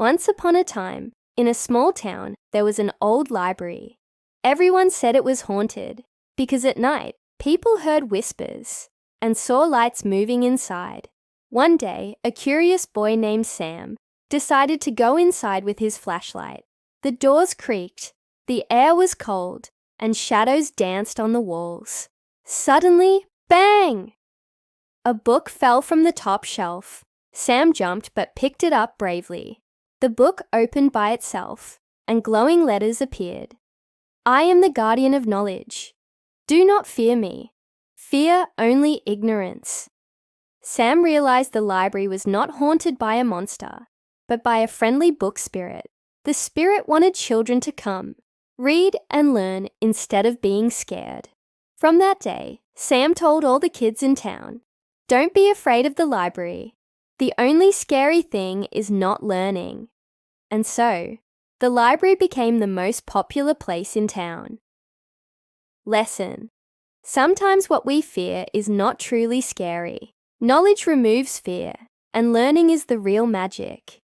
Once upon a time, in a small town, there was an old library. Everyone said it was haunted because at night, people heard whispers and saw lights moving inside. One day, a curious boy named Sam decided to go inside with his flashlight. The doors creaked, the air was cold, and shadows danced on the walls. Suddenly, bang! A book fell from the top shelf. Sam jumped but picked it up bravely. The book opened by itself, and glowing letters appeared. I am the guardian of knowledge. Do not fear me. Fear only ignorance. Sam realized the library was not haunted by a monster, but by a friendly book spirit. The spirit wanted children to come, read and learn instead of being scared. From that day, Sam told all the kids in town, "Don't be afraid of the library. The only scary thing is not learning." And so, the library became the most popular place in town. Lesson: sometimes what we fear is not truly scary. Knowledge removes fear, and learning is the real magic.